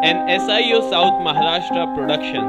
an SIO South Maharashtra production.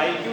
IQ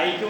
IQ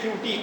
QT,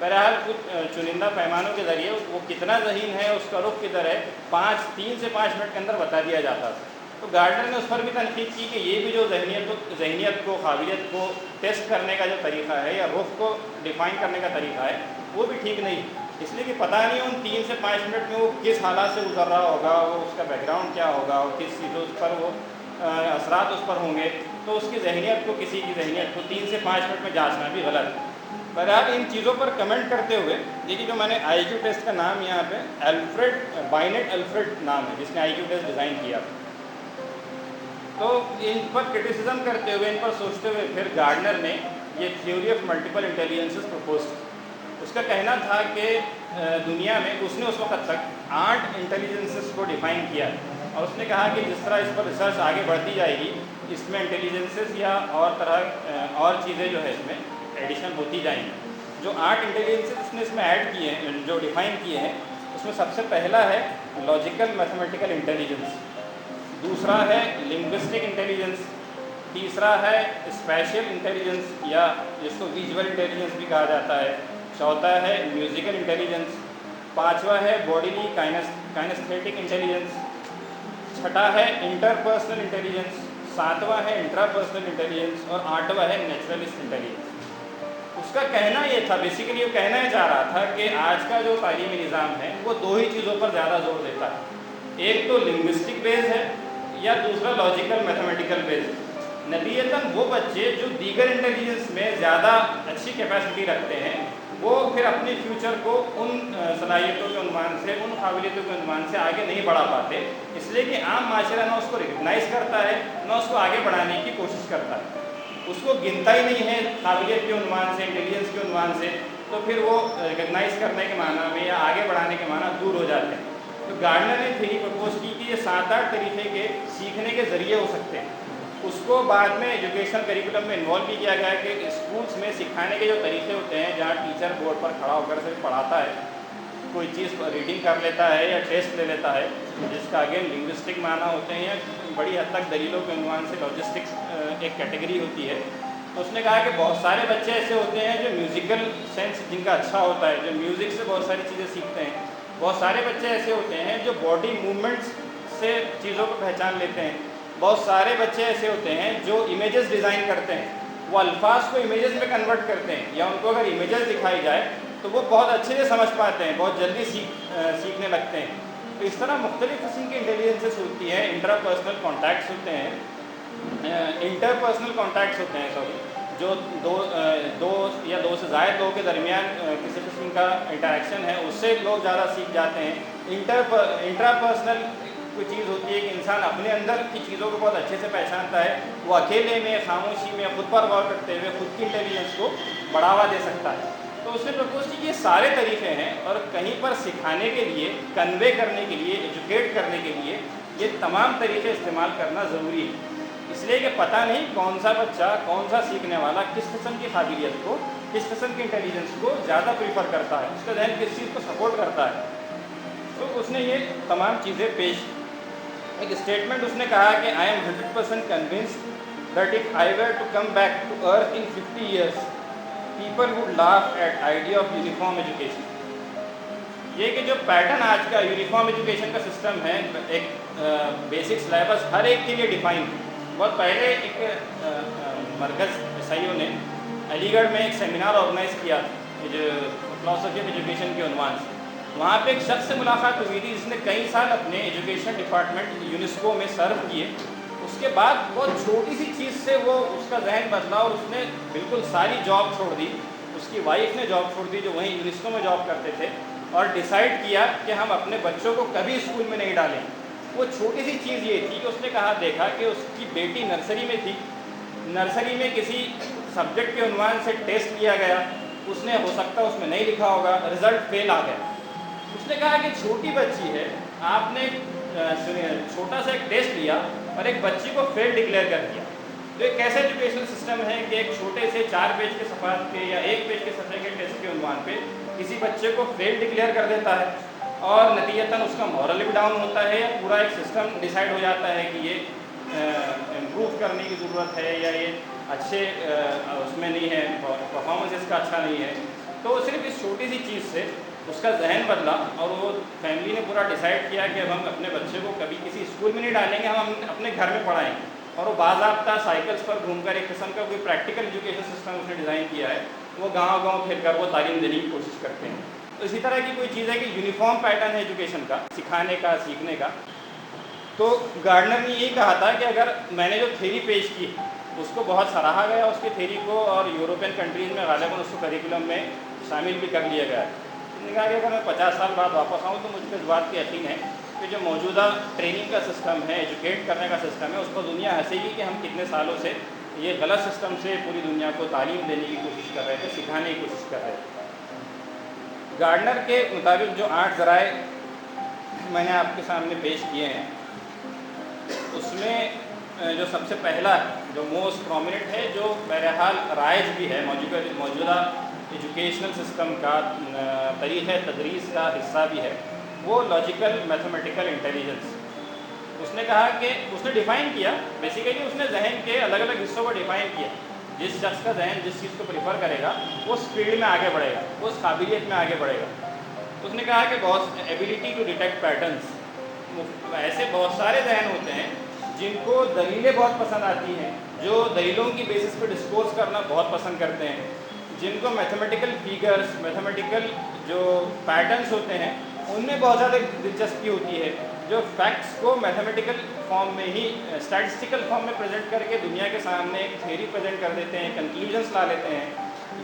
بہرحال کچھ چنندہ پیمانوں کے ذریعے وہ کتنا ذہین ہے، اس کا رخ کدھر ہے، 3 سے 5 منٹ کے اندر بتا دیا جاتا تھا۔ تو گارڈنر نے اس پر بھی تنقید کی کہ یہ بھی جو ذہنیت کو، قابلیت کو ٹیسٹ کرنے کا جو طریقہ ہے یا رخ کو ڈیفائن کرنے کا طریقہ ہے وہ بھی ٹھیک نہیں، اس لیے کہ پتہ نہیں ان 3 سے 5 منٹ میں وہ کس حالات سے گزر رہا ہوگا، وہ اس کا بیک گراؤنڈ کیا ہوگا، اور کس چیزوں پر وہ اثرات اس پر ہوں گے، تو اس کی ذہنیت کو، کسی کی ذہنیت کو 3 سے 5 منٹ میں جانچنا بھی غلط ہے۔ بہرحال ان چیزوں پر کمنٹ کرتے ہوئے دیکھیے، جو میں نے آئی کیو ٹیسٹ کا نام یہاں پہ بائنٹ الفریڈ نام ہے جس نے آئی کیو ٹیسٹ ڈیزائن کیا، تو ان پر کرٹیسزم کرتے ہوئے، ان پر سوچتے ہوئے پھر گارڈنر نے یہ theory of multiple intelligences propose کی۔ اس کا کہنا تھا کہ دنیا میں اس نے اس وقت تک 8 انٹیلیجنسز کو ڈیفائن کیا، اور اس نے کہا کہ جس طرح اس پر ریسرچ آگے بڑھتی جائے گی، اس میں انٹیلیجنسز یا اور چیزیں جو ہے اس میں ایڈیشن ہوتی جائیں گی۔ جو 8 انٹیلیجنسز اس نے اس میں ایڈ کیے ہیں، جو ڈیفائن کیے ہیں، اس میں سب سے پہلا ہے لاجیکل میتھمیٹیکل انٹیلیجنس، دوسرا ہے لنگوسٹک انٹیلیجنس، تیسرا ہے اسپیشل انٹیلیجنس یا جس کو ویژول انٹیلیجنس بھی کہا جاتا ہے، چوتھا ہے میوزیکل انٹیلیجنس، پانچواں ہے باڈیلی کائنستھیٹک انٹیلیجنس، چھٹا ہے انٹرپرسنل انٹیلیجنس، ساتواں ہے انٹراپرسنل انٹیلیجنس، اور آٹھواں ہے نیچرلسٹ انٹیلیجنس۔ اس کا کہنا یہ تھا، بیسیکلی وہ کہنا یہ چاہ رہا تھا کہ آج کا جو تعلیمی نظام ہے وہ 2 ہی چیزوں پر زیادہ زور دیتا ہے، ایک تو لنگوسٹک بیس ہے یا دوسرا لاجیکل میتھمیٹیکل بیس ہے۔ نتیجتاً وہ بچے جو دیگر انٹیلیجنس میں زیادہ اچھی کیپیسٹی رکھتے ہیں، وہ پھر اپنے فیوچر کو ان صلاحیتوں کے عنوان سے، ان قابلیتوں کے عنوان سے آگے نہیں بڑھا پاتے، اس لیے کہ عام معاشرہ نہ اس کو ریکگنائز کرتا ہے، نہ اس کو آگے بڑھانے کی کوشش کرتا ہے، اس کو گنتا ہی نہیں ہے قابلیت کے عنوان سے، انٹیلیجنس کے عنوان سے، تو پھر وہ ریکگنائز کرنے کے معنی میں یا آگے بڑھانے کے معنی دور ہو جاتے ہیں۔ تو گارڈنر نے تھیوری پرپوز کی کہ یہ 7-8 طریقے کے سیکھنے کے ذریعے ہو سکتے ہیں۔ اس کو بعد میں ایجوکیشنل کریکولم میں انوالو بھی کیا گیا ہے کہ اسکولس میں سکھانے کے جو طریقے ہوتے ہیں، جہاں ٹیچر بورڈ پر کھڑا ہو کر صرف پڑھاتا ہے، کوئی چیز ریڈنگ کر لیتا ہے یا ٹیسٹ لے لیتا ہے، جس کا اگین لنگوسٹک معنی ہوتے ہیں، یا بڑی حد تک دلیلوں کے عنوان سے لاجسٹکس ایک کیٹیگری ہوتی ہے۔ تو اس نے کہا کہ بہت سارے بچے ایسے ہوتے ہیں جو میوزیکل سینس جن کا اچھا ہوتا ہے، جو میوزک سے بہت ساری چیزیں سیکھتے ہیں، بہت سارے بچے ایسے ہوتے ہیں جو باڈی موومنٹس سے چیزوں کو پہچان لیتے ہیں، بہت سارے بچے ایسے ہوتے ہیں جو امیجز ڈیزائن کرتے ہیں، وہ الفاظ کو امیجز میں کنورٹ کرتے ہیں، یا ان کو اگر امیجز دکھائی جائے تو وہ بہت اچھے سے سمجھ پاتے ہیں، بہت جلدی سیکھنے لگتے ہیں۔ تو اس طرح مختلف قسم کی انٹیلیجنسز ہوتی ہیں، انٹراپرسنل کانٹیکٹس ہوتے ہیں، انٹرپرسنل کانٹیکٹس ہوتے ہیں، جو دو یا دو سے زائد لوگوں کے درمیان کسی قسم کا انٹریکشن ہے، اس سے لوگ زیادہ سیکھ جاتے ہیں۔ انٹراپرسنل کوئی چیز ہوتی ہے کہ انسان اپنے اندر کی چیزوں کو بہت اچھے سے پہچانتا ہے، وہ اکیلے میں، خاموشی میں، خود پر غور کرتے ہوئے خود کی انٹیلیجنس کو بڑھاوا دے سکتا ہے۔ تو اس نے پرپوز کی کہ یہ سارے طریقے ہیں، اور کہیں پر سکھانے کے لیے، کنوے کرنے کے لیے، ایجوکیٹ کرنے کے لیے یہ تمام طریقے استعمال کرنا ضروری ہے، اس لیے کہ پتہ نہیں کون سا بچہ، کون سا سیکھنے والا کس قسم کی قابلیت کو، کس قسم کی انٹیلیجنس کو زیادہ پریفر کرتا ہے، اس کا ذہن کس چیز کو سپورٹ کرتا ہے۔ تو اس نے یہ تمام چیزیں پیش کی۔ ایک اسٹیٹمنٹ اس نے کہا کہ I am 100% convinced that if I were to come back to earth in 50 years, people would laugh at idea of uniform education۔ یہ کہ جو پیٹرن آج کا یونیفارم ایجوکیشن کا سسٹم ہے، ایک بیسک سلیبس ہر ایک کے لیے ڈیفائن ہے۔ بہت پہلے ایک مرکز عیسائیوں نے علی گڑھ میں ایک سیمینار آرگنائز کیا جو فلاسفی آف ایجوکیشن کے عنوان سے، وہاں پہ ایک شخص سے ملاقات ہوئی تھی جس نے کئی سال اپنے ایجوکیشن ڈپارٹمنٹ یونیسکو میں سرو کیے۔ اس کے بعد بہت چھوٹی سی چیز سے وہ اس کا ذہن بدلا، اور اس نے بالکل ساری جاب چھوڑ دی، اس کی وائف نے جاب چھوڑ دی جو وہیں یونیسکو میں جاب کرتے تھے، اور ڈیسائیڈ کیا کہ ہم اپنے بچوں کو کبھی اسکول میں نہیں ڈالیں۔ وہ چھوٹی سی چیز یہ تھی کہ اس نے کہا، دیکھا کہ اس کی بیٹی نرسری میں تھی، نرسری میں کسی سبجیکٹ کے عنوان سے ٹیسٹ لیا گیا، اس نے ہو سکتا اس میں نہیں لکھا ہوگا، رزلٹ فیل آ گیا۔ اس نے کہا کہ چھوٹی بچی ہے، آپ نے چھوٹا سا ایک ٹیسٹ لیا اور ایک بچی کو فیل ڈکلیئر کر دیا۔ تو ایک ایسا ایجوکیشنل سسٹم ہے کہ ایک چھوٹے سے 4 پیج کے صفحات کے یا 1 پیج کے صفحے کے ٹیسٹ کے عنوان پہ کسی بچے کو فیل ڈکلیئر کر دیتا ہے، اور نتیجتاً اس کا مورل بھی ڈاؤن ہوتا ہے، یا پورا ایک سسٹم ڈیسائیڈ ہو جاتا ہے کہ یہ امپروو کرنے کی ضرورت ہے، یا یہ اچھے اس میں نہیں ہے، پرفارمنس اس کا اچھا نہیں ہے۔ تو صرف اس چھوٹی سی چیز سے اس کا ذہن بدلا اور وہ فیملی نے پورا ڈیسائیڈ کیا کہ اب ہم اپنے بچے کو کبھی کسی اسکول میں نہیں ڈالیں گے, ہم اپنے گھر میں پڑھائیں گے. اور وہ باضابطہ سائیکلس پر گھوم کر ایک قسم کا کوئی پریکٹیکل ایجوکیشن سسٹم اس نے ڈیزائن کیا ہے, وہ گاؤں گاؤں پھر کر وہ تعلیم دینے کی کوشش کرتے ہیں. تو اسی طرح کی کوئی چیز ہے کہ یونیفارم پیٹرن ہے ایجوکیشن کا, سکھانے کا, سیکھنے کا. تو گارڈنر نے یہی کہا تھا کہ اگر میں نے جو تھیری پیش کی اس کو بہت سراہا گیا اس کی تھیری کو, اور یورپین کنٹریز میں غالباً اس کو کریکولم میں شامل بھی کر لیا گیا ہے. اس نے کہا کہ اگر میں 50 سال بعد واپس آؤں تو مجھ کو اس بات کی یقین ہے کہ جو موجودہ ٹریننگ کا سسٹم ہے, ایجوکیٹ کرنے کا سسٹم ہے, اس کو دنیا ہنسے گی کہ ہم کتنے سالوں سے یہ غلط سسٹم سے پوری دنیا کو تعلیم دینے کی کوشش کر رہے تھے, سکھانے کی کوشش کر رہے تھے. گارڈنر کے مطابق جو 8 ذرائع میں نے آپ کے سامنے پیش کیے ہیں, اس میں جو سب سے پہلا ہے, جو موسٹ پرومیننٹ ہے, جو بہرحال رائج بھی ہے موجودہ ایجوکیشنل سسٹم کا, طریقہ تدریس کا حصہ بھی ہے, وہ لاجیکل میتھمیٹیکل انٹیلیجنس. اس نے کہا کہ اس نے ڈیفائن کیا, بیسیکلی اس نے ذہن کے الگ الگ حصوں کو ڈیفائن کیا. جس شخص کا ذہن جس چیز کو پریفر کرے گا وہ اس فیلڈ میں آگے بڑھے گا, وہ اس قابلیت میں آگے بڑھے گا. اس نے کہا کہ بہت ایبیلٹی ٹو ڈیٹیکٹ پیٹرنس, ایسے بہت سارے ذہن ہوتے ہیں جن کو دلیلیں بہت پسند آتی ہیں, جو دلیلوں کی بیسس پہ ڈسکورس کرنا بہت پسند کرتے ہیں, جن کو میتھمیٹیکل فیگرس, میتھمیٹیکل جو پیٹرنس ہوتے ہیں ان میں بہت زیادہ دلچسپی ہوتی ہے, جو فیکٹس کو میتھمیٹیکل فارم میں ہی, اسٹیٹسٹیکل فارم میں پریزنٹ کر کے دنیا کے سامنے ایک تھیوری پریزنٹ کر دیتے ہیں, کنکلوژنس لا لیتے ہیں,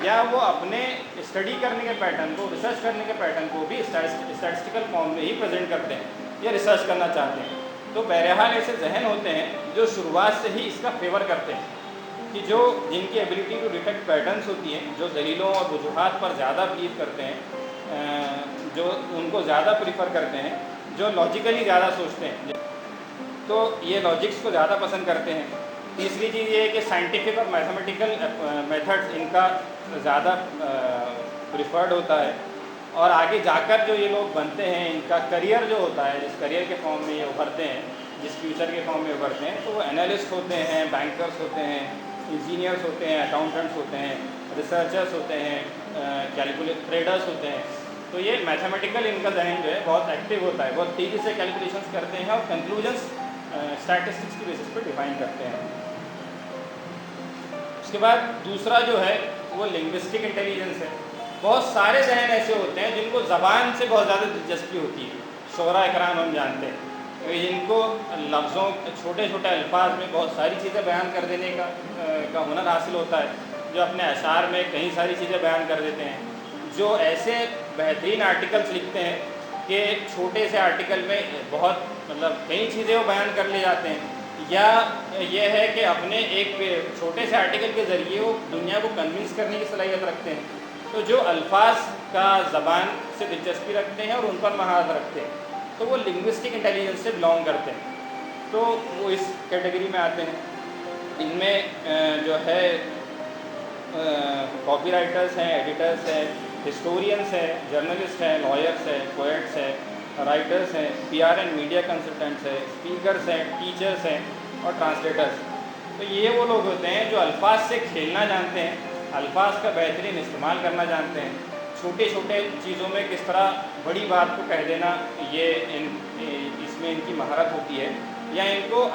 یا وہ اپنے اسٹڈی کرنے کے پیٹرن کو, ریسرچ کرنے کے پیٹرن کو بھی اسٹیٹسٹیکل فارم میں ہی پریزنٹ کرتے ہیں یا ریسرچ کرنا چاہتے ہیں. تو بہرحال ایسے ذہن ہوتے ہیں جو شروعات سے ہی اس کا فیور کرتے ہیں, کہ جن کی ایبیلٹی ٹو ڈیٹیکٹ پیٹرنس ہوتی ہیں, جو دلیلوں اور وجوہات پر زیادہ بلیو کرتے ہیں, جو ان کو زیادہ پریفر کرتے ہیں, جو لاجیکلی زیادہ سوچتے ہیں, تو یہ لاجکس کو زیادہ پسند کرتے ہیں. تیسری چیز یہ ہے کہ سائنٹیفک اور میتھمیٹیکل میتھڈس ان کا زیادہ پریفرڈ ہوتا ہے, اور آگے جا کر جو یہ لوگ بنتے ہیں, ان کا کریئر جو ہوتا ہے, جس کریئر کے فارم میں یہ ابھرتے ہیں, جس فیوچر کے فارم میں ابھرتے ہیں, تو وہ انالسٹ ہوتے ہیں, بینکرس ہوتے ہیں, انجینئرس ہوتے ہیں, اکاؤنٹنٹس ہوتے ہیں, ریسرچرس ہوتے ہیں, ٹریڈرس ہوتے ہیں. تو یہ میتھمیٹیکل ان کا ذہن جو ہے بہت ایکٹیو ہوتا ہے, بہت تیزی سے کیلکولیشنس کرتے ہیں اور کنکلوژنس اسٹیٹسٹکس کی بیسس پہ ڈیفائن کرتے ہیں. اس کے بعد دوسرا جو ہے وہ لنگوسٹک انٹیلیجنس ہے. بہت سارے ذہن ایسے ہوتے ہیں جن کو زبان سے بہت زیادہ دلچسپی ہوتی ہے. شعراء اکرام ہم جانتے ہیں جن کو لفظوں, چھوٹے چھوٹے الفاظ میں بہت ساری چیزیں بیان کر دینے کا ہنر حاصل ہوتا ہے, جو اپنے اشعار میں کئی ساری چیزیں بیان کر دیتے ہیں, جو ایسے بہترین آرٹیکلس لکھتے ہیں کہ چھوٹے سے آرٹیکل میں بہت کئی چیزیں وہ بیان کر لے جاتے ہیں, یا یہ ہے کہ اپنے ایک چھوٹے سے آرٹیکل کے ذریعے وہ دنیا کو کنونس کرنے کی صلاحیت رکھتے ہیں. تو جو الفاظ کا زبان سے دلچسپی رکھتے ہیں اور ان پر مہارت رکھتے ہیں, تو وہ لنگوسٹک انٹیلیجنس سے بلانگ کرتے ہیں, تو وہ اس کیٹیگری میں آتے ہیں. ان میں جو ہے کاپی رائٹرس ہیں, ایڈیٹرس ہیں, ہسٹورینس ہیں, جرنلسٹ ہیں, لائرس ہیں, پوئٹس ہیں, رائٹرس ہیں, PR اینڈ میڈیا کنسلٹنٹس ہیں, اسپیکرس ہیں, ٹیچرس ہیں اور ٹرانسلیٹرس. تو یہ وہ لوگ ہوتے ہیں جو الفاظ سے کھیلنا جانتے ہیں, الفاظ کا بہترین استعمال کرنا جانتے ہیں, چھوٹے چھوٹے چیزوں میں کس طرح بڑی بات کو کہہ دینا, یہ اس میں ان کی مہارت ہوتی ہے. یا ان کو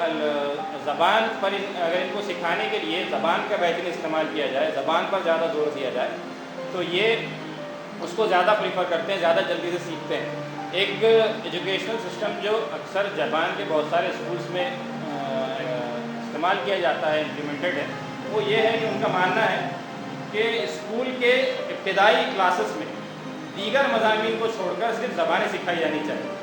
زبان پر اگر ان کو سکھانے کے لیے زبان کا بہترین استعمال کیا جائے, زبان پر زیادہ زور دیا جائے, تو یہ اس کو زیادہ پریفر کرتے ہیں, زیادہ جلدی سے سیکھتے ہیں. ایک ایجوکیشنل سسٹم جو اکثر جاپان کے بہت سارے اسکولس میں استعمال کیا جاتا ہے, امپلیمنٹڈ ہے, وہ یہ ہے کہ ان کا ماننا ہے کہ اسکول کے ابتدائی کلاسز میں دیگر مضامین کو چھوڑ کر صرف زبانیں سکھائی جانی چاہیے.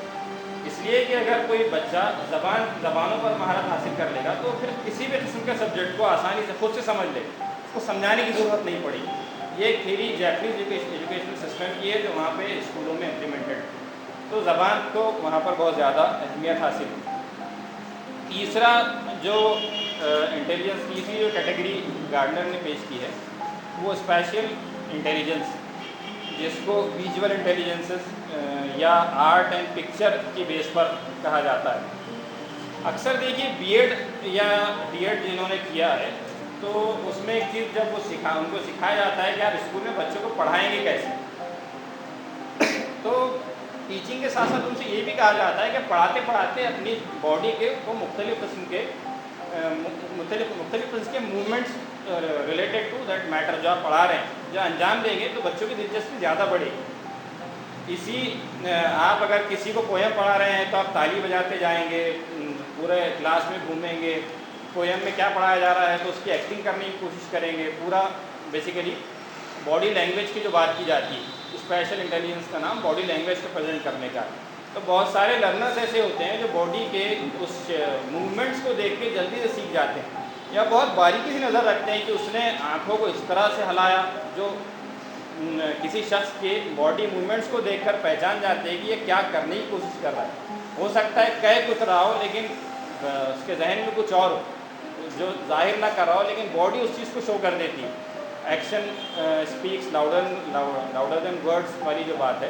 اس لیے کہ اگر کوئی بچہ زبانوں پر مہارت حاصل کر لے گا تو پھر کسی بھی قسم کے سبجیکٹ کو آسانی سے خود سے سمجھ لے, اس کو سمجھانے کی ضرورت نہیں پڑے گی. یہ ایک تھیری جیپنیز ایجوکیشنل سسٹم کی ہے جو وہاں پہ اسکولوں میں امپلیمنٹڈ ہے. تو زبان کو وہاں پر بہت زیادہ اہمیت حاصل ہے. تیسرا جو انٹیلیجنس, تیسری جو کیٹیگری گارڈنر نے پیش کی ہے وہ اسپیشل انٹیلیجنس, جس کو ویژول انٹیلیجنسز یا آرٹ اینڈ پکچر کی بیس پر کہا جاتا ہے. اکثر دیکھیے بی ایڈ یا ڈی ایڈ جنہوں نے کیا ہے تو اس میں ایک چیز جب وہ ان کو سکھایا جاتا ہے کہ آپ اسکول میں بچوں کو پڑھائیں گے کیسے، تو ٹیچنگ کے ساتھ ساتھ ان سے یہ بھی کہا جاتا ہے کہ پڑھاتے پڑھاتے اپنی باڈی کے کو مختلف قسم کے movements related to that matter جو آپ پڑھا رہے ہیں جو انجام دیں گے تو بچوں کی دلچسپی زیادہ بڑھے گی. آپ اگر کسی کو پویم پڑھا رہے ہیں تو آپ تالی بجاتے جائیں گے، پورے کلاس میں گھومیں گے، پویم میں کیا پڑھایا جا رہا ہے تو اس کی ایکٹنگ کرنے کی کوشش کریں گے. پورا بیسیکلی باڈی لینگویج کی جو بات کی جاتی ہے، اسپیشل انٹیلیجنس کا نام باڈی لینگویج کو پریزنٹ کرنے کا. تو بہت سارے لرنرز ایسے ہوتے ہیں جو باڈی کے اس موومنٹس کو دیکھ کے جلدی سے سیکھ جاتے ہیں، یا بہت باریکی سے نظر رکھتے ہیں کہ اس نے آنکھوں کو اس طرح سے ہلایا، جو کسی شخص کے باڈی موومنٹس کو دیکھ کر پہچان جاتے ہیں کہ یہ کیا کرنے کی کوشش کر رہا ہے. ہو سکتا ہے کہہ کچھ رہا ہو لیکن اس کے ذہن میں کچھ اور ہو جو ظاہر نہ کر رہا ہو، لیکن باڈی اس چیز کو شو کر دیتی ہے. Action speaks louder than words والی جو بات ہے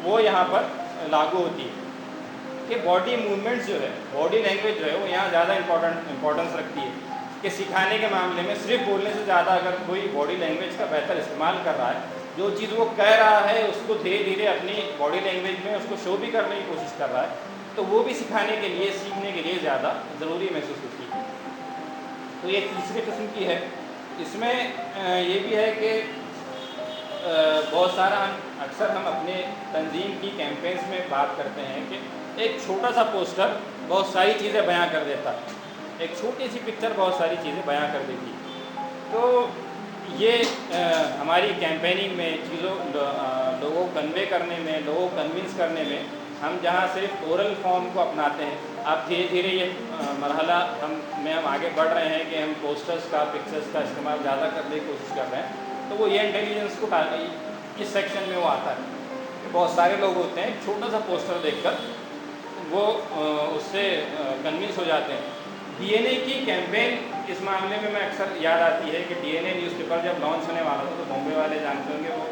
وہ یہاں پر لاگو ہوتی ہے کہ باڈی موومنٹس جو ہے، باڈی لینگویج جو ہے وہ یہاں زیادہ امپورٹنس رکھتی ہے. کہ سکھانے کے معاملے میں صرف بولنے سے زیادہ اگر کوئی باڈی لینگویج کا بہتر استعمال کر رہا ہے، جو چیز وہ کہہ رہا ہے اس کو دھیرے دھیرے اپنی باڈی لینگویج میں اس کو شو بھی کرنے کی کوشش کر رہا ہے، تو وہ بھی سکھانے کے لیے، سیکھنے کے لیے زیادہ ضروری محسوس ہوتی ہے. تو یہ تیسری قسم کی ہے. اس میں یہ بھی ہے کہ بہت سارا اکثر ہم اپنے تنظیم کی کیمپینز میں بات کرتے ہیں کہ ایک چھوٹا سا پوسٹر بہت ساری چیزیں بیان کر دیتا ہے، ایک چھوٹی سی پکچر بہت ساری چیزیں بیان کر دیتی. تو یہ ہماری کیمپیننگ میں لوگوں کو کنوے کرنے میں، لوگوں کو کنونس کرنے میں ہم جہاں صرف اورل فارم کو اپناتے ہیں، اب دھیرے دھیرے یہ مرحلہ ہم آگے بڑھ رہے ہیں کہ ہم پوسٹرز کا، پکچرز کا استعمال زیادہ کرنے کی کوشش کر رہے ہیں. تو وہ یہ انٹیلیجنس کو اس سیکشن میں وہ آتا ہے کہ بہت سارے لوگ ہوتے ہیں چھوٹا سا پوسٹر دیکھ کر وہ اس سے کنونس ہو جاتے ہیں. ڈی این اے کی کیمپین اس معاملے میں اکثر یاد آتی ہے کہ D N a news paper جب لانچ ہونے والا تھا تو بامبے والے جانتے ہوں گے وہ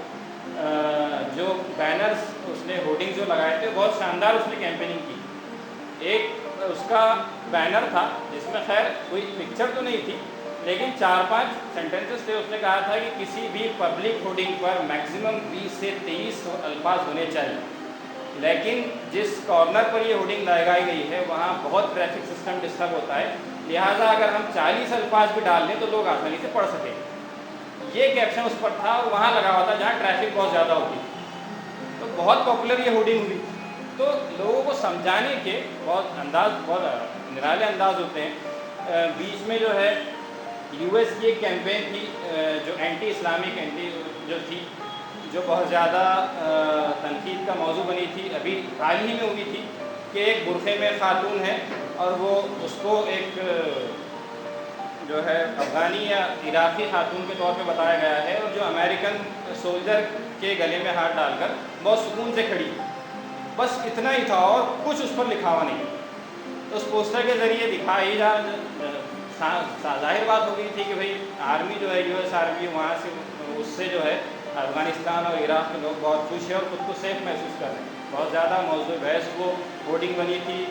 جو بینرز اس نے ہورڈنگ جو لگائے تھے بہت شاندار اس نے کیمپیننگ کی. ایک اس کا بینر تھا جس میں خیر کوئی پکچر تو نہیں تھی لیکن 4-5 سینٹینسز تھے. اس نے کہا تھا کہ کسی بھی پبلک ہورڈنگ پر میکسیمم 20 سے 23 الفاظ ہونے چاہیے، لیکن جس کارنر پر یہ ہورڈنگ لگائی گئی ہے وہاں بہت ٹریفک سسٹم ڈسٹرب ہوتا ہے، لہٰذا اگر ہم 40 الفاظ بھی ڈال دیں تو لوگ آسانی سے پڑھ سکیں. یہ کیپشن اس پر تھا اور وہاں لگا ہوا تھا جہاں ٹریفک بہت زیادہ ہوتی. تو بہت پاپولر یہ ہورڈنگ ہوئی. تو لوگوں کو سمجھانے کے بہت نرالے انداز ہوتے ہیں. بیچ میں جو ہے یو ایس کی ایک کیمپین تھی جو اینٹی اسلامک جو تھی، جو بہت زیادہ تنقید کا موضوع بنی تھی. ابھی حال ہی میں ہوئی تھی کہ ایک برقعے میں خاتون ہے اور وہ اس کو ایک جو ہے افغانی یا عراقی خاتون کے طور پہ بتایا گیا ہے، اور جو امریکن سولجر کے گلے میں ہاتھ ڈال کر بہت سکون سے کھڑی. بس اتنا ہی تھا اور کچھ اس پر لکھا ہوا نہیں. تو اس پوسٹر کے ذریعے دکھائی ظاہر بات ہو گئی تھی کہ بھئی آرمی جو ہے، یو ایس آرمی، وہاں سے اس سے جو ہے افغانستان اور عراق کے لوگ بہت خوش ہیں اور خود کو سیف محسوس کر رہے ہیں. بہت زیادہ موضوع بحث وہ ہورڈنگ بنی تھی.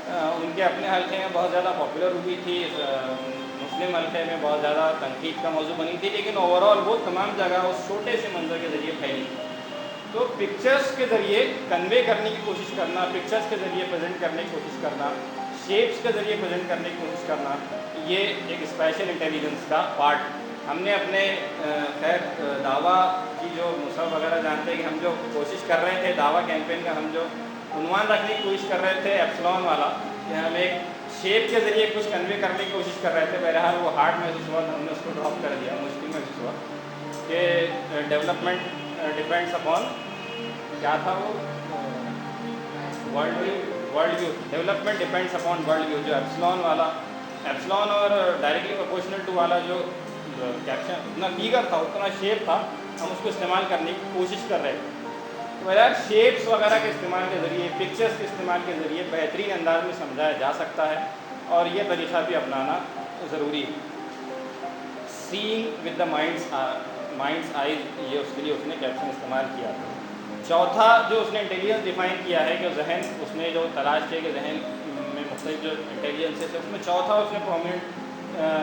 ان کے اپنے حلقے میں بہت زیادہ پاپولر ہوئی تھی، مسلم حلقے میں بہت زیادہ تنقید کا موضوع بنی تھی، لیکن اوور آل وہ تمام جگہ اس چھوٹے سے منظر کے ذریعے پھیلی. تو پکچرز کے ذریعے کنوے کرنے کی کوشش کرنا، پکچرز کے ذریعے پریزنٹ کرنے کی کوشش کرنا، شیپس کے ذریعے پریزنٹ کرنے کی کوشش کرنا، یہ ایک اسپیشل انٹیلیجنس کا پارٹ. ہم نے اپنے خیر دعویٰ کی جو مصحف وغیرہ جانتے ہیں کہ ہم جو کوشش کر رہے تھے دعویٰ کیمپین کا، ہم جو عنوان رکھنے کی کوشش کر رہے تھے ایپسلون والا، کہ ہم ایک شیپ کے ذریعے کچھ کنوے کرنے کی کوشش کر رہے تھے. بہرحال وہ ہارڈ محسوس ہوا تو ہم نے اس کو ڈراپ کر دیا. مشکل محسوس ہوا کہ ڈیولپمنٹ ڈپینڈس اپون کیا تھا وہ world view, development depends upon world view. جو ایپسلون والا، ایپسلون اور ڈائریکٹلی پروپورشنل ٹو والا جو کیپشن اتنا دیگر تھا، اتنا شیپ تھا، ہم اس کو استعمال کرنے کی کوشش کر رہے تھے. بہرحال شیپس وغیرہ کے استعمال کے ذریعے، پکچرز کے استعمال کے ذریعے بہترین انداز میں سمجھایا جا سکتا ہے، اور یہ طریقہ بھی اپنانا ضروری ہے. سینگ ود دا مائنڈس آئیز، یہ اس کے لیے اس نے کیپشن استعمال کیا تھا. چوتھا جو اس نے انٹیلیجنس ڈیفائن کیا ہے کہ ذہن، اس نے جو تلاش کیا کہ ذہن میں مختلف جو انٹیلیجنس ہے، اس میں چوتھا اس نے پرومیننٹ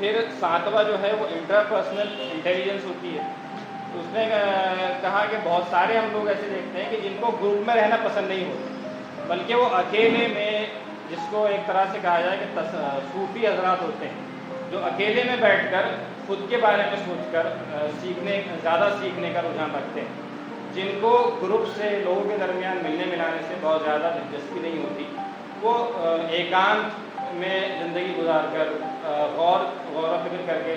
پھر ساتواں جو ہے وہ انٹرپرسنل انٹیلیجنس ہوتی ہے. تو اس نے کہا کہ بہت سارے ہم لوگ ایسے دیکھتے ہیں کہ جن کو گروپ میں رہنا پسند نہیں ہوتا، بلکہ وہ اکیلے میں، جس کو ایک طرح سے کہا جائے کہ صوفی حضرات ہوتے ہیں جو اکیلے میں بیٹھ کر خود کے بارے میں سوچ کر زیادہ سیکھنے کا رجحان رکھتے ہیں، جن کو گروپ سے لوگوں کے درمیان ملنے ملانے سے بہت زیادہ دلچسپی نہیں ہوتی. وہ ایکانت میں زندگی گزار کر غور و فکر کر کے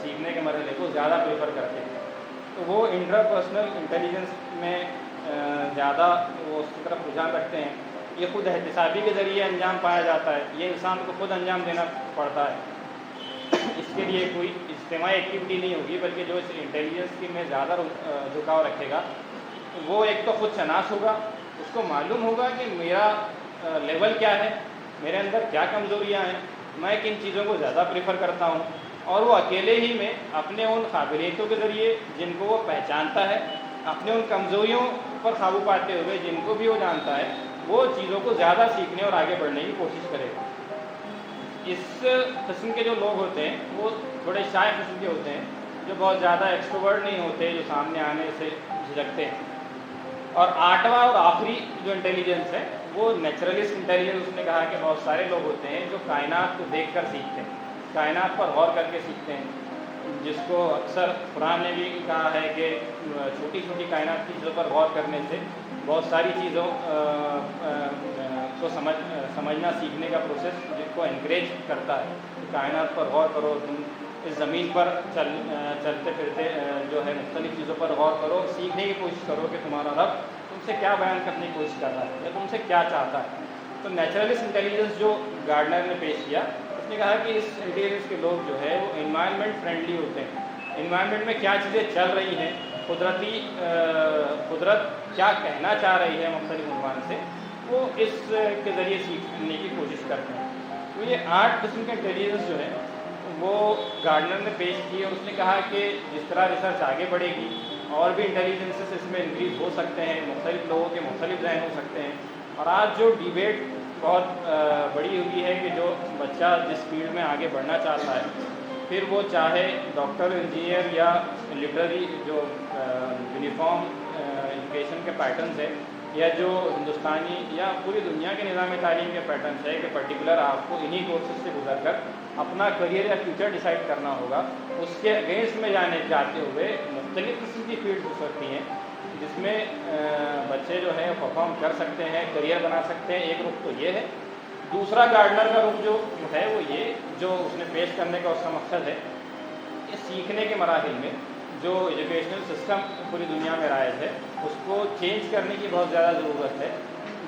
سیکھنے کے مرحلے کو زیادہ پریفر کرتے ہیں. تو وہ انٹرپرسنل انٹیلیجنس میں زیادہ وہ اس کی طرف رجحان رکھتے ہیں. یہ خود احتسابی کے ذریعے انجام پایا جاتا ہے، یہ انسان کو خود انجام دینا پڑتا ہے. اس کے لیے کوئی اجتماعی ایکٹیویٹی نہیں ہوگی، بلکہ جو اس انٹیلیجنس کی میں زیادہ جھکاؤ رکھے گا وہ ایک تو خود شناس ہوگا، اس کو معلوم ہوگا کہ میرا لیول کیا ہے، میرے اندر کیا کمزوریاں ہیں، میں کن چیزوں کو زیادہ پریفر کرتا ہوں، اور وہ اکیلے ہی میں اپنے ان قابلیتوں کے ذریعے جن کو وہ پہچانتا ہے، اپنے ان کمزوریوں پر قابو پاتے ہوئے جن کو بھی وہ جانتا ہے، وہ چیزوں کو زیادہ سیکھنے اور آگے بڑھنے کی کوشش کرے گا. اس قسم کے جو لوگ ہوتے ہیں وہ تھوڑے شائع قسم کے ہوتے ہیں، جو بہت زیادہ ایکسٹروورٹ نہیں ہوتے، جو سامنے آنے سے جھجکتے ہیں. اور آٹھواں اور آخری جو انٹیلیجنس ہے وہ نیچرلسٹ انٹیلیجنس. اس نے کہا کہ بہت سارے لوگ ہوتے ہیں جو کائنات کو دیکھ کر سیکھتے ہیں، کائنات پر غور کر کے سیکھتے ہیں، جس کو اکثر قرآن نے بھی کہا ہے کہ چھوٹی چھوٹی کائنات کی چیزوں پر غور کرنے سے بہت ساری چیزوں کو سمجھنا سیکھنے کا پروسیس جس کو انکریج کرتا ہے. کائنات پر غور کرو، تم اس زمین پر چلتے پھرتے جو ہے مختلف چیزوں پر غور کرو، سیکھنے کی کوشش کرو کہ تمہارا رب تم سے کیا بیان کرنے کی کوشش کر رہا ہے یا تم سے کیا چاہتا ہے. تو نیچرلسٹ انٹیلیجنس جو گارڈنر نے پیش کیا، اس نے کہا کہ اس انٹیلیجنس کے لوگ جو ہے وہ انوائرمنٹ فرینڈلی ہوتے ہیں. انوائرمنٹ میں کیا چیزیں چل رہی ہیں، قدرت کیا کہنا چاہ رہی ہے مختلف عنوان سے، وہ اس کے ذریعے سیکھنے کی کوشش کرتے ہیں. تو یہ 8 قسم کے انٹیلیجنس جو ہے وہ گارڈنر نے پیش کی، اور اس نے کہا کہ جس طرح ریسرچ آگے بڑھے گی اور بھی انٹیلیجنسز اس میں انکریز ہو سکتے ہیں، مختلف لوگوں کے مختلف ذہن ہو سکتے ہیں. اور آج جو ڈیبیٹ بہت بڑی ہوئی ہے کہ جو بچہ جس فیلڈ میں آگے بڑھنا چاہتا ہے، پھر وہ چاہے ڈاکٹر، انجینئر یا لٹرری جو یونیفارم ایجوکیشن کے پیٹرنز ہیں، یا جو ہندوستانی یا پوری دنیا کے نظام تعلیم کے پیٹرنس ہے کہ پرٹیکولر آپ کو انہی کورسز سے گزر کر اپنا کریئر یا فیوچر ڈیسائیڈ کرنا ہوگا، اس کے اگینسٹ میں جاتے ہوئے مختلف قسم کی فیلڈ ہو سکتی ہیں جس میں بچے جو ہے پرفارم کر سکتے ہیں، کریئر بنا سکتے ہیں. ایک رخ تو یہ ہے. دوسرا گارڈنر کا رخ جو ہے وہ یہ جو اس نے پیش کرنے کا اس کا مقصد ہے کہ سیکھنے کے مراحل میں جو ایجوکیشنل سسٹم پوری دنیا میں رائج ہے اس کو چینج کرنے کی بہت زیادہ ضرورت ہے.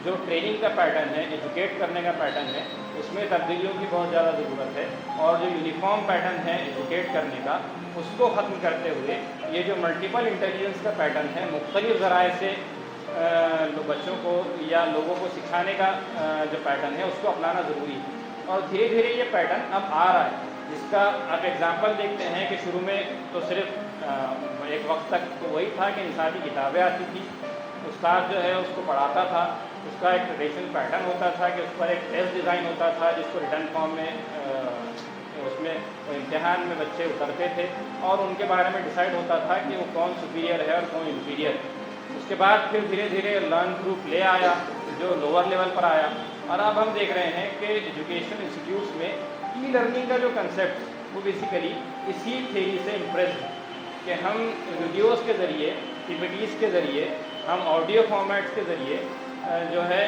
جو ٹریننگ کا پیٹرن ہے، ایجوکیٹ کرنے کا پیٹرن ہے، اس میں تبدیلیوں کی بہت زیادہ ضرورت ہے. اور جو یونیفارم پیٹرن ہے ایجوکیٹ کرنے کا، اس کو ختم کرتے ہوئے یہ جو ملٹیپل انٹیلیجنس کا پیٹرن ہے، مختلف ذرائع سے بچوں کو یا لوگوں کو سکھانے کا جو پیٹرن ہے اس کو اپنانا ضروری ہے. اور دھیرے دھیرے یہ پیٹرن اب آ رہا ہے، جس کا آپ ایگزامپل دیکھتے ہیں کہ شروع میں تو صرف ایک وقت تک تو وہی تھا کہ نصابی کتابیں آتی تھیں، استاد جو ہے اس کو پڑھاتا تھا، اس کا ایک ٹریڈیشنل پیٹرن ہوتا تھا کہ اس پر ایک ٹیسٹ ڈیزائن ہوتا تھا جس کو ریٹرن فارم میں اس میں امتحان میں بچے اترتے تھے اور ان کے بارے میں ڈیسائیڈ ہوتا تھا کہ وہ کون سپیریئر ہے اور کون انفیریئر. اس کے بعد پھر دھیرے دھیرے لرن تھرو پلے آیا جو لوور لیول پر آیا. اور اب ہم دیکھ رہے ہیں کہ ایجوکیشن انسٹیٹیوٹس میں ای لرننگ کا جو کنسیپٹ وہ بیسیکلی اسی تھیری سے امپریس ہے کہ ہم ویڈیوز کے ذریعے، پی پی ٹیز کے ذریعے، ہم آڈیو فارمیٹس کے ذریعے جو ہے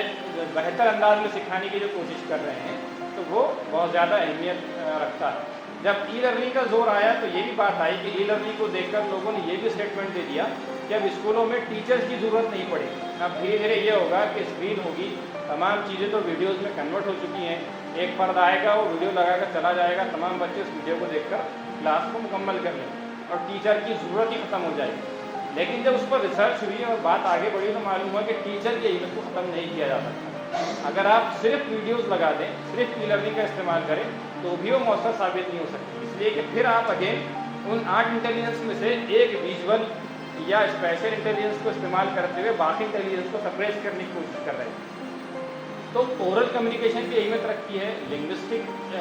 بہتر انداز میں سکھانے کی جو کوشش کر رہے ہیں تو وہ بہت زیادہ اہمیت رکھتا ہے. جب ای لرننگ کا زور آیا تو یہ بھی بات آئی کہ ای لرننگ کو دیکھ کر لوگوں نے یہ بھی اسٹیٹمنٹ دے دیا کہ اب اسکولوں میں ٹیچرز کی ضرورت نہیں پڑے. اب دھیرے دھیرے یہ ہوگا کہ اسکرین ہوگی، تمام چیزیں تو ویڈیوز میں کنورٹ ہو چکی ہیں، ایک فرد آئے گا وہ ویڈیو لگا کر چلا جائے گا، تمام بچے اس ویڈیو کو دیکھ کر کلاس کو مکمل کر لیں اور ٹیچر کی ضرورت ہی ختم ہو جائے گی. لیکن جب اس پر ریسرچ ہوئی اور بات آگے بڑھی تو معلوم ہوا کہ ٹیچر کی اہمیت کو ختم نہیں کیا جا سکتا. اگر آپ صرف ویڈیوز لگا دیں، صرف ای لرننگ کا استعمال کریں تو بھی وہ مؤثر ثابت نہیں ہو سکتی. اس لیے کہ پھر آپ اگین ان 8 انٹیلیجنس میں سے ایک ویژول یا اسپیشل انٹیلیجنس کو استعمال کرتے ہوئے باقی انٹیلیجنس کو سپریس کرنے کی کوشش کر رہے ہیں. تو اورل کمیونیکیشن کی اہمیت رکھتی ہے، لنگوسٹک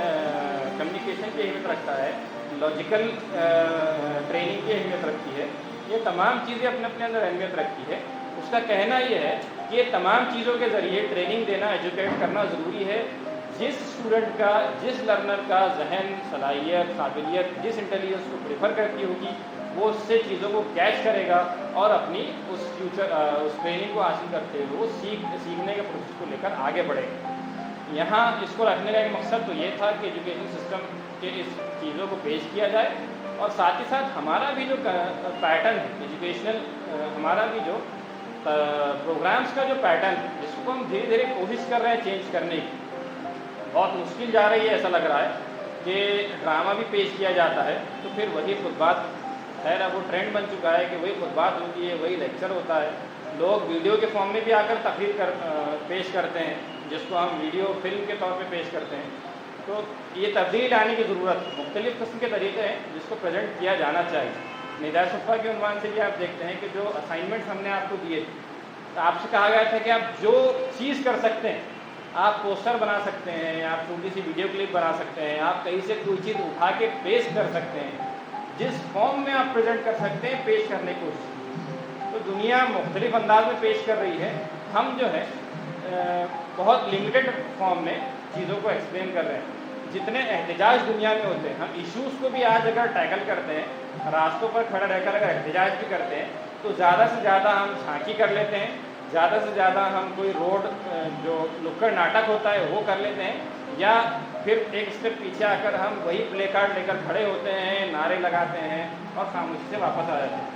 کمیونیکیشن کی اہمیت رکھتا ہے، لاجیکل ٹریننگ کی اہمیت رکھتی ہے. یہ تمام چیزیں اپنے اپنے اندر اہمیت رکھتی ہے. اس کا کہنا یہ ہے کہ یہ تمام چیزوں کے ذریعے ٹریننگ دینا، ایجوکیٹ کرنا ضروری ہے. جس اسٹوڈنٹ کا، جس لرنر کا ذہن، صلاحیت، قابلیت جس انٹیلیجنس کو پریفر کرتی ہوگی، وہ اس سے چیزوں کو کیچ کرے گا اور اپنی اس ٹریننگ کو حاصل کرتے ہوئے وہ سیکھنے کے پروسیس کو لے کر آگے بڑھے گا. یہاں اس کو رکھنے کا ایک مقصد تو یہ تھا کہ ایجوکیشن سسٹم کے اس چیزوں کو پیش کیا جائے، اور ساتھ ہی ساتھ ہمارا بھی جو پیٹرن ہے ایجوکیشنل، ہمارا بھی جو پروگرامس کا جو پیٹرن ہے، جس کو ہم دھیرے دھیرے کوشش کر رہے ہیں چینج کرنے کی. بہت مشکل جا رہی ہے، ایسا لگ رہا ہے کہ ڈرامہ بھی پیش کیا جاتا ہے تو پھر وہی خطبات، خیر اب وہ ٹرینڈ بن چکا ہے کہ وہی خطبات ہوتی ہے، وہی لیکچر ہوتا ہے. لوگ ویڈیو کے فارم میں بھی آ کر تقریر پیش کرتے ہیں، جس کو ہم ویڈیو فلم کے طور پہ پیش کرتے ہیں. تو یہ تبدیلی لانے کی ضرورت، مختلف قسم کے طریقے ہیں جس کو پریزنٹ کیا جانا چاہیے. نداء صفحہ کے عنوان سے بھی آپ دیکھتے ہیں کہ جو اسائنمنٹس ہم نے آپ کو دیے تھے، تو آپ سے کہا گیا تھا کہ آپ جو چیز کر سکتے ہیں، آپ پوسٹر بنا سکتے ہیں، آپ چھوٹی سی ویڈیو کلپ بنا سکتے ہیں، آپ کہیں سے کوئی چیز اٹھا کے پیش کر سکتے ہیں، جس فارم میں آپ پریزنٹ کر سکتے ہیں پیش کرنے کی کوشش. تو دنیا مختلف انداز میں پیش کر رہی ہے، ہم جو ہے بہت لمیٹڈ فارم میں چیزوں کو ایکسپلین کر رہے ہیں. جتنے احتجاج دنیا میں ہوتے ہیں، ہم ایشوز کو بھی آج اگر ٹیکل کرتے ہیں، راستوں پر کھڑا رہ کر اگر احتجاج بھی کرتے ہیں، تو زیادہ سے زیادہ ہم جھانکی کر لیتے ہیں، زیادہ سے زیادہ ہم کوئی روڈ جو نکڑ ناٹک ہوتا ہے وہ کر لیتے ہیں، یا پھر ایک اسٹیپ پیچھے آ کر ہم وہی پلے کارڈ لے کر کھڑے ہوتے ہیں، نعرے لگاتے ہیں اور خاموشی سے واپس آ جاتے ہیں.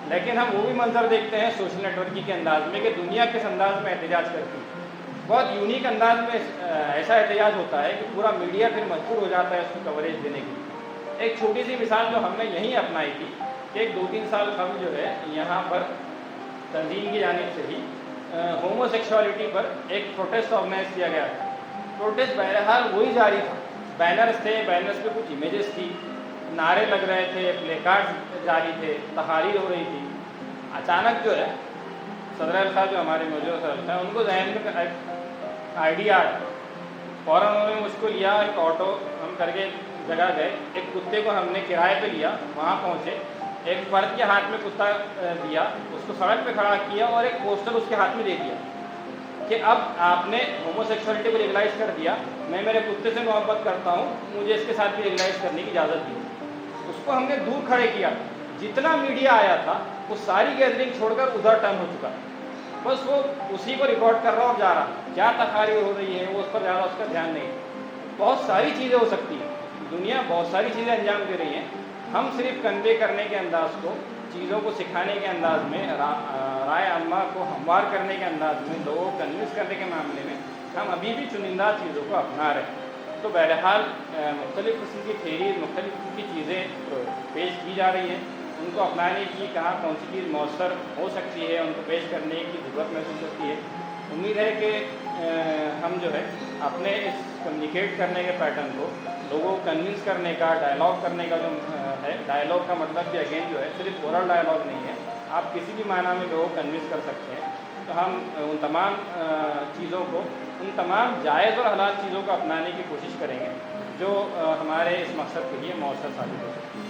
لیکن ہم وہ بھی منظر دیکھتے ہیں سوشل نیٹورکنگ کے انداز میں کہ دنیا کس انداز میں احتجاج کرتی ہے. بہت یونیک انداز میں ایسا احتجاج ہوتا ہے کہ پورا میڈیا پھر مجبور ہو جاتا ہے اس کو کوریج دینے کی. ایک چھوٹی سی مثال جو ہم نے یہیں اپنائی تھی کہ ایک 2-3 سال قبل جو ہے یہاں پر تنظیم کی جانب سے ہی ہومو سیکشوالٹی پر ایک پروٹیسٹ آرگنائز کیا گیا تھا. پروٹیسٹ بہرحال وہی جاری تھا، بینرز تھے، بینرز پہ کچھ امیجز تھی، نعرے لگ رہے تھے، پلے کارڈ جاری تھے، تحاریر ہو رہی تھی. اچانک جو ہے صدر صاحب جو ہمارے موجودہ صدر صاحب، ان کو ذہن میں آئیڈیا آیا. فوراً انہوں نے مجھ کو لیا، ایک آٹو ہم کر کے جگہ گئے، ایک کتے کو ہم نے کرائے پہ لیا، وہاں پہنچے، ایک فرد کے ہاتھ میں کتا دیا، اس کو سڑک پہ کھڑا کیا اور ایک پوسٹر اس کے ہاتھ میں دے دیا کہ اب آپ نے ہومو سیکشوالٹی کو لیگلائز کر دیا، میں میرے کتے سے محبت کرتا ہوں، مجھے اس کے ساتھ بھی لیگلائز کرنے کی اجازت دی. اس کو ہم نے دور کھڑے کیا. جتنا میڈیا آیا تھا وہ ساری گیدرنگ چھوڑ کر ادھر ٹرن ہو چکا، بس وہ اسی کو ریکارڈ کر رہا اور جا رہا. کیا تقاریر ہو رہی ہے وہ اس پر زیادہ اس کا دھیان نہیں. بہت ساری چیزیں ہو سکتی ہیں، دنیا بہت ساری چیزیں انجام دے رہی ہیں. ہم صرف کنوے کرنے کے انداز کو، چیزوں کو سکھانے کے انداز میں، رائے عامہ کو ہموار کرنے کے انداز میں، لوگوں کو کنوینس کرنے کے معاملے میں ہم ابھی بھی چنندہ چیزوں کو اپنا رہے ہیں. تو بہرحال مختلف قسم کی تھیریز، مختلف قسم کی چیزیں پیش کی جا رہی ہیں. ان کو اپنانے کی کہاں کون سی چیز مؤثر ہو سکتی ہے، ان کو پیش کرنے کی ضرورت محسوس ہوتی ہے. امید ہے کہ ہم جو ہے اپنے اس کمیونیکیٹ کرنے کے پیٹرن کو، لوگوں کو کنونس کرنے کا، ڈائلاگ کرنے کا جو ہے، ڈائلاگ کا مطلب بھی اگین جو ہے صرف اورل ڈائلاگ نہیں ہے، آپ کسی بھی معنی میں لوگوں کو کنونس کر سکتے ہیں. تو ہم ان تمام چیزوں کو، ان تمام جائز اور حلال چیزوں کو اپنانے کی کوشش کریں گے جو ہمارے اس مقصد کے لیے مؤثر ثابت ہو سکتی ہے.